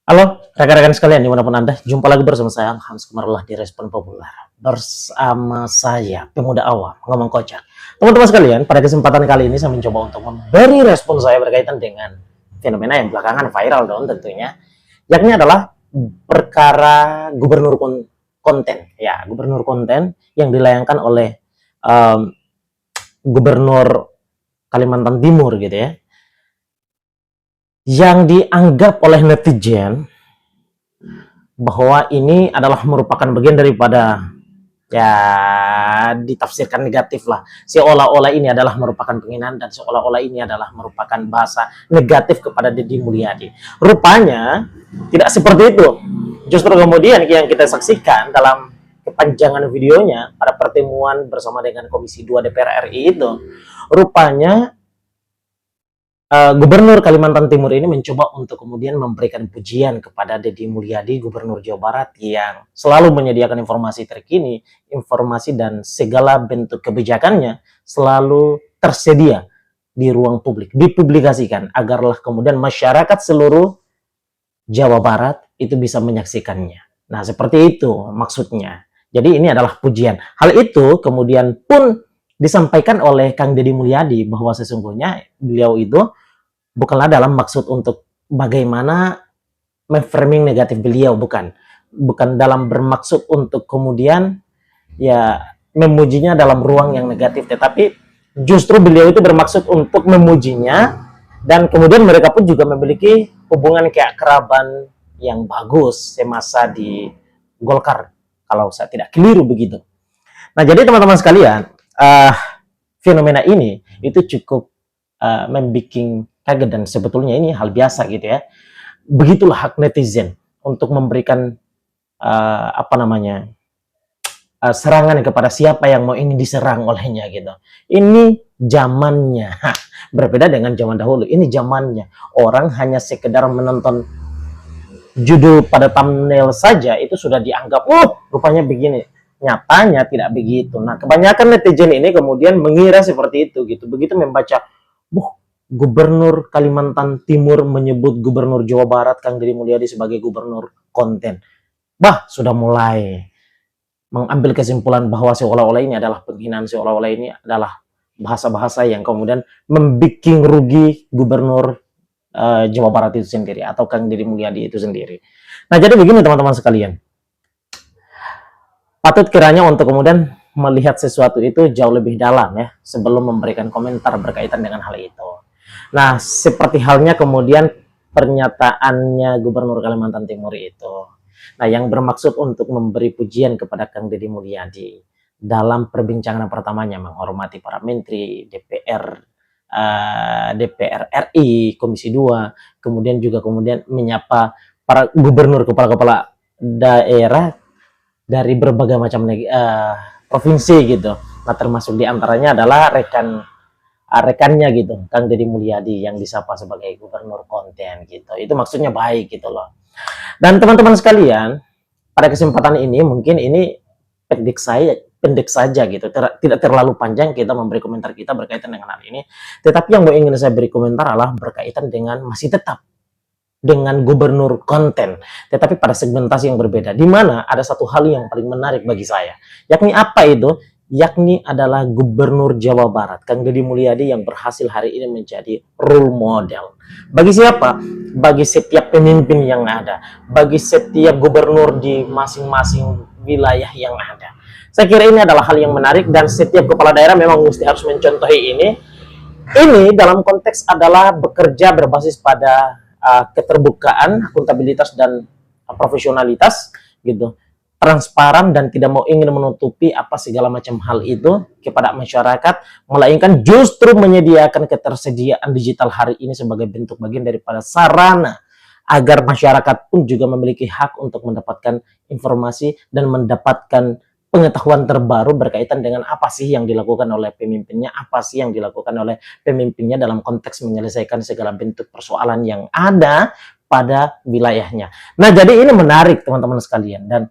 Halo, rekan-rekan sekalian dimanapun Anda, jumpa lagi bersama saya, Hans Kumarullah di Respon Populer. Bersama saya, pemuda awam, ngomong kocak. Teman-teman sekalian, pada kesempatan kali ini saya mencoba untuk memberi respon saya berkaitan dengan fenomena yang belakangan viral dong tentunya, yakni adalah perkara gubernur konten. Ya, gubernur konten yang dilayangkan oleh um, gubernur Kalimantan Timur gitu ya, yang dianggap oleh netizen bahwa ini adalah merupakan bagian daripada, ya, ditafsirkan negatif lah, seolah-olah ini adalah merupakan penghinaan dan seolah-olah ini adalah merupakan bahasa negatif kepada Deddy Mulyadi. Rupanya tidak seperti itu. Justru kemudian yang kita saksikan dalam kepanjangan videonya pada pertemuan bersama dengan Komisi 2 DPR RI itu, rupanya Gubernur Kalimantan Timur ini mencoba untuk kemudian memberikan pujian kepada Deddy Mulyadi, Gubernur Jawa Barat, yang selalu menyediakan informasi terkini, informasi dan segala bentuk kebijakannya selalu tersedia di ruang publik, dipublikasikan agarlah kemudian masyarakat seluruh Jawa Barat itu bisa menyaksikannya. Nah, seperti itu maksudnya. Jadi ini adalah pujian. Hal itu kemudian pun disampaikan oleh Kang Deddy Mulyadi bahwa sesungguhnya beliau itu bukanlah dalam maksud untuk bagaimana memframing negatif beliau, bukan dalam bermaksud untuk kemudian ya memujinya dalam ruang yang negatif, tetapi justru beliau itu bermaksud untuk memujinya, dan kemudian mereka pun juga memiliki hubungan keakraban yang bagus semasa di Golkar, kalau saya tidak keliru begitu. Nah, jadi teman-teman sekalian, fenomena ini itu cukup membuat kaget, dan sebetulnya ini hal biasa gitu ya. Begitulah hak netizen untuk memberikan serangan kepada siapa yang mau ini diserang olehnya gitu. Ini zamannya, berbeda dengan zaman dahulu. Ini zamannya. Orang hanya sekedar menonton judul pada thumbnail saja itu sudah dianggap, rupanya begini. Nyatanya tidak begitu. Nah, kebanyakan netizen ini kemudian mengira seperti itu gitu. Begitu membaca, Gubernur Kalimantan Timur menyebut Gubernur Jawa Barat Kang Deddy Mulyadi sebagai gubernur konten. Sudah mulai mengambil kesimpulan bahwa seolah-olah ini adalah penghinaan, seolah-olah ini adalah bahasa-bahasa yang kemudian membuat rugi Gubernur Jawa Barat itu sendiri atau Kang Deddy Mulyadi itu sendiri. Nah, jadi begini teman-teman sekalian. Patut kiranya untuk kemudian melihat sesuatu itu jauh lebih dalam ya, sebelum memberikan komentar berkaitan dengan hal itu. Nah, seperti halnya kemudian pernyataannya Gubernur Kalimantan Timur itu. Nah, yang bermaksud untuk memberi pujian kepada Kang Deddy Mulyadi dalam perbincangan pertamanya, menghormati para menteri, DPR RI, Komisi 2, kemudian menyapa para gubernur, kepala-kepala daerah dari berbagai macam provinsi gitu. Nah, termasuk diantaranya adalah rekannya gitu, Kang Deddy Mulyadi yang disapa sebagai gubernur konten gitu. Itu maksudnya baik gitu loh. Dan teman-teman sekalian, pada kesempatan ini mungkin ini pendek saja gitu, tidak terlalu panjang kita memberi komentar kita berkaitan dengan hal ini. Tetapi yang ingin saya beri komentar adalah berkaitan dengan masih tetap dengan gubernur konten, tetapi pada segmentasi yang berbeda, di mana ada satu hal yang paling menarik bagi saya, yakni apa itu? Yakni adalah Gubernur Jawa Barat Kang Deddy Mulyadi yang berhasil hari ini menjadi role model. Bagi siapa? Bagi setiap pemimpin yang ada, bagi setiap gubernur di masing-masing wilayah yang ada. Saya kira ini adalah hal yang menarik, dan setiap kepala daerah memang mesti harus mencontohi ini. Ini dalam konteks adalah bekerja berbasis pada keterbukaan, akuntabilitas dan profesionalitas gitu, transparan dan tidak mau ingin menutupi apa segala macam hal itu kepada masyarakat, melainkan justru menyediakan ketersediaan digital hari ini sebagai bentuk bagian daripada sarana agar masyarakat pun juga memiliki hak untuk mendapatkan informasi dan mendapatkan pengetahuan terbaru berkaitan dengan apa sih yang dilakukan oleh pemimpinnya, apa sih yang dilakukan oleh pemimpinnya dalam konteks menyelesaikan segala bentuk persoalan yang ada pada wilayahnya. Nah, jadi ini menarik teman-teman sekalian, dan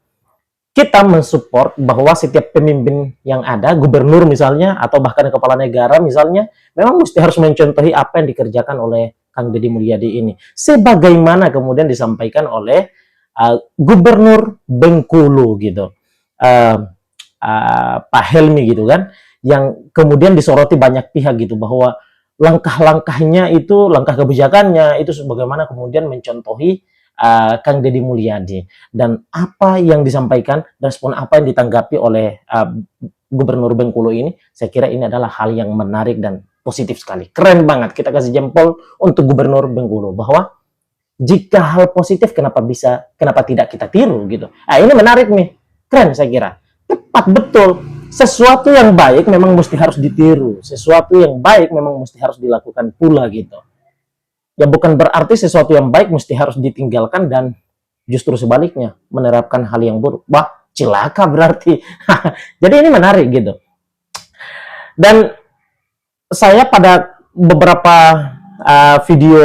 kita mensupport bahwa setiap pemimpin yang ada, gubernur misalnya, atau bahkan kepala negara misalnya, memang mesti harus mencontohi apa yang dikerjakan oleh Kang Deddy Mulyadi ini, sebagaimana kemudian disampaikan oleh Gubernur Bengkulu gitu, Pak Helmi gitu kan, yang kemudian disoroti banyak pihak gitu, bahwa langkah-langkahnya itu, langkah kebijakannya itu sebagaimana kemudian mencontohi Kang Deddy Mulyadi, dan apa yang disampaikan, respon apa yang ditanggapi oleh Gubernur Bengkulu ini, saya kira ini adalah hal yang menarik dan positif sekali. Keren banget, kita kasih jempol untuk Gubernur Bengkulu, bahwa jika hal positif kenapa tidak kita tiru gitu. Ini menarik nih, keren saya kira. Tepat, betul. Sesuatu yang baik memang mesti harus ditiru, sesuatu yang baik memang mesti harus dilakukan pula gitu. Ya bukan berarti sesuatu yang baik mesti harus ditinggalkan dan justru sebaliknya menerapkan hal yang buruk. Wah, cilaka berarti. Jadi ini menarik gitu. Dan saya pada beberapa video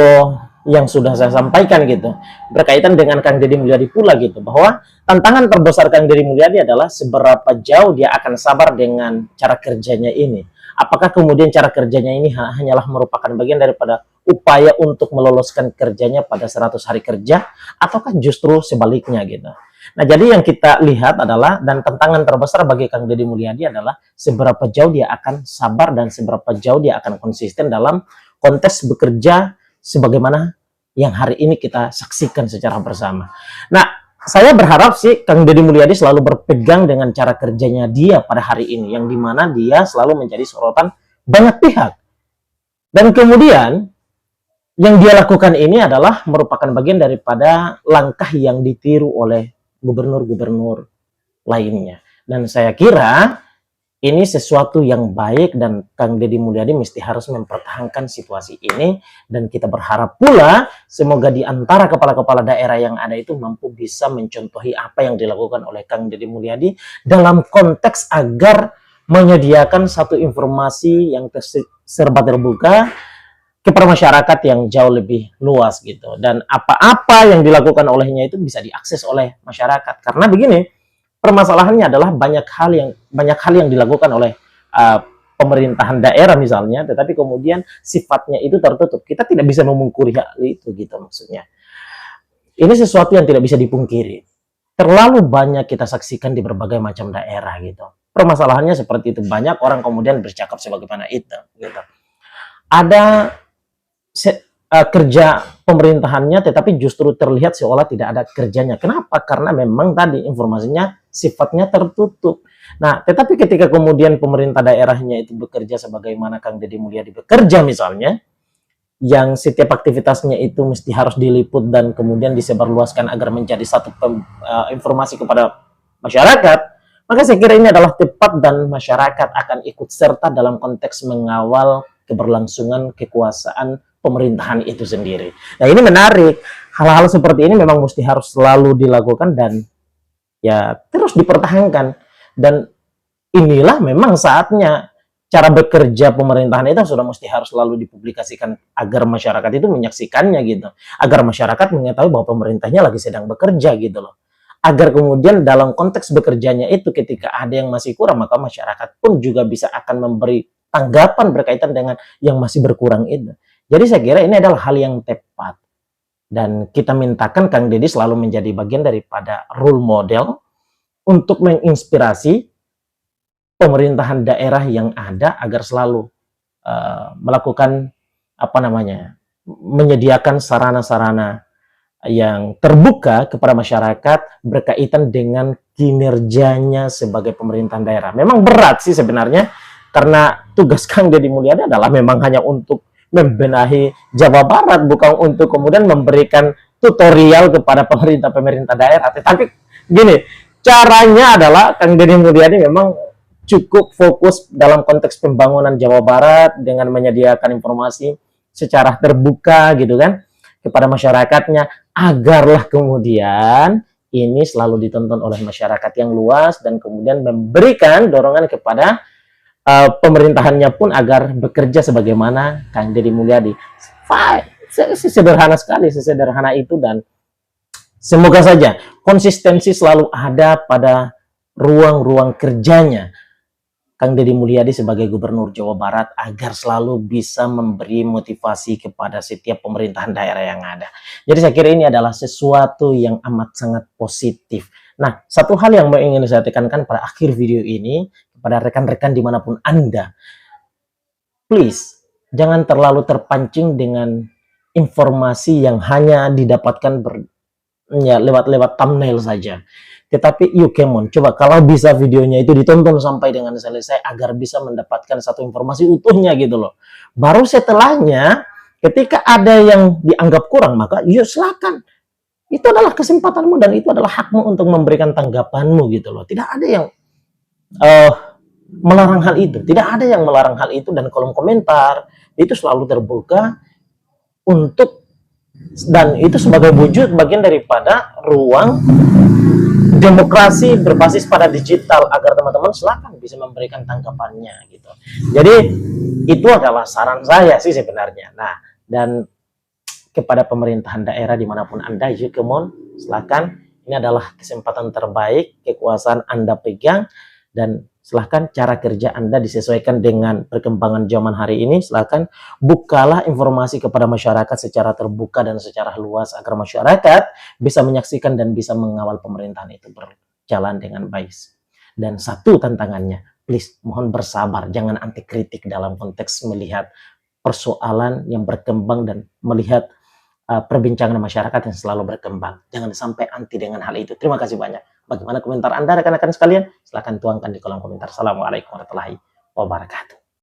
yang sudah saya sampaikan gitu, berkaitan dengan Kang Deddy Mulyadi pula gitu, bahwa tantangan terbesar Kang Deddy Mulyadi adalah seberapa jauh dia akan sabar dengan cara kerjanya ini. Apakah kemudian cara kerjanya ini hanyalah merupakan bagian daripada upaya untuk meloloskan kerjanya pada 100 hari kerja, ataukah justru sebaliknya gitu. Nah, jadi yang kita lihat adalah, dan tantangan terbesar bagi Kang Deddy Mulyadi adalah seberapa jauh dia akan sabar dan seberapa jauh dia akan konsisten dalam konteks bekerja sebagaimana yang hari ini kita saksikan secara bersama. Nah, saya berharap sih Kang Deddy Mulyadi selalu berpegang dengan cara kerjanya dia pada hari ini, yang dimana dia selalu menjadi sorotan banyak pihak. Dan kemudian yang dia lakukan ini adalah merupakan bagian daripada langkah yang ditiru oleh gubernur-gubernur lainnya. Dan saya kira ini sesuatu yang baik, dan Kang Deddy Mulyadi mesti harus mempertahankan situasi ini, dan kita berharap pula semoga di antara kepala-kepala daerah yang ada itu mampu bisa mencontohi apa yang dilakukan oleh Kang Deddy Mulyadi dalam konteks agar menyediakan satu informasi yang serba terbuka kepada masyarakat yang jauh lebih luas gitu, dan apa-apa yang dilakukan olehnya itu bisa diakses oleh masyarakat. Karena begini, permasalahannya adalah banyak hal yang dilakukan oleh pemerintahan daerah misalnya, tetapi kemudian sifatnya itu tertutup. Kita tidak bisa memungkiri hal itu gitu maksudnya. Ini sesuatu yang tidak bisa dipungkiri. Terlalu banyak kita saksikan di berbagai macam daerah gitu. Permasalahannya seperti itu, banyak orang kemudian bercakap sebagaimana itu gitu. Ada kerja pemerintahannya, tetapi justru terlihat seolah tidak ada kerjanya. Kenapa? Karena memang tadi informasinya sifatnya tertutup. Nah, tetapi ketika kemudian pemerintah daerahnya itu bekerja sebagaimana Kang Deddy Mulyadi bekerja misalnya, yang setiap aktivitasnya itu mesti harus diliput dan kemudian disebarluaskan agar menjadi satu informasi kepada masyarakat, maka saya kira ini adalah tepat, dan masyarakat akan ikut serta dalam konteks mengawal keberlangsungan kekuasaan pemerintahan itu sendiri. Nah, ini menarik. Hal-hal seperti ini memang mesti harus selalu dilakukan dan ya terus dipertahankan. Dan inilah memang saatnya cara bekerja pemerintahan itu sudah mesti harus selalu dipublikasikan agar masyarakat itu menyaksikannya gitu. Agar masyarakat mengetahui bahwa pemerintahnya lagi sedang bekerja gitu loh. Agar kemudian dalam konteks bekerjanya itu ketika ada yang masih kurang, maka masyarakat pun juga bisa akan memberi tanggapan berkaitan dengan yang masih berkurang itu. Jadi saya kira ini adalah hal yang tepat. Dan kita mintakan Kang Deddy selalu menjadi bagian daripada role model untuk menginspirasi pemerintahan daerah yang ada agar selalu melakukan menyediakan sarana-sarana yang terbuka kepada masyarakat berkaitan dengan kinerjanya sebagai pemerintahan daerah. Memang berat sih sebenarnya, karena tugas Kang Deddy Mulyadi adalah memang hanya untuk membenahi Jawa Barat, bukan untuk kemudian memberikan tutorial kepada pemerintah daerah. Tetapi gini, caranya adalah Kang Deddy Mulyadi memang cukup fokus dalam konteks pembangunan Jawa Barat dengan menyediakan informasi secara terbuka gitu kan kepada masyarakatnya, agarlah kemudian ini selalu ditonton oleh masyarakat yang luas, dan kemudian memberikan dorongan kepada pemerintahannya pun agar bekerja sebagaimana Kang Deddy Mulyadi. Sederhana sekali, sesederhana itu, dan semoga saja konsistensi selalu ada pada ruang-ruang kerjanya Kang Deddy Mulyadi sebagai Gubernur Jawa Barat agar selalu bisa memberi motivasi kepada setiap pemerintahan daerah yang ada. Jadi saya kira ini adalah sesuatu yang amat sangat positif. Nah, satu hal yang ingin saya tekankan pada akhir video ini, kepada rekan-rekan dimanapun Anda, please, jangan terlalu terpancing dengan informasi yang hanya didapatkan lewat thumbnail saja. Tetapi yuk come on, coba kalau bisa videonya itu ditonton sampai dengan selesai agar bisa mendapatkan satu informasi utuhnya gitu loh. Baru setelahnya ketika ada yang dianggap kurang, maka yuk silakan. Itu adalah kesempatanmu dan itu adalah hakmu untuk memberikan tanggapanmu gitu loh. Tidak ada yang melarang hal itu. Tidak ada yang melarang hal itu, dan kolom komentar itu selalu terbuka untuk, dan itu sebagai wujud bagian daripada ruang demokrasi berbasis pada digital agar teman-teman silakan bisa memberikan tanggapannya gitu. Jadi itu adalah saran saya sih sebenarnya. Nah, dan kepada pemerintahan daerah dimanapun Anda, yuk come on, silakan. Ini adalah kesempatan terbaik, kekuasaan Anda pegang, dan silahkan cara kerja Anda disesuaikan dengan perkembangan zaman hari ini. Silahkan bukalah informasi kepada masyarakat secara terbuka dan secara luas agar masyarakat bisa menyaksikan dan bisa mengawal pemerintahan itu berjalan dengan baik. Dan satu tantangannya, please mohon bersabar, jangan anti kritik dalam konteks melihat persoalan yang berkembang dan melihat perbincangan masyarakat yang selalu berkembang. Jangan sampai anti dengan hal itu. Terima kasih banyak. Bagaimana komentar Anda rekan-rekan sekalian? Silahkan tuangkan di kolom komentar. Assalamualaikum warahmatullahi wabarakatuh.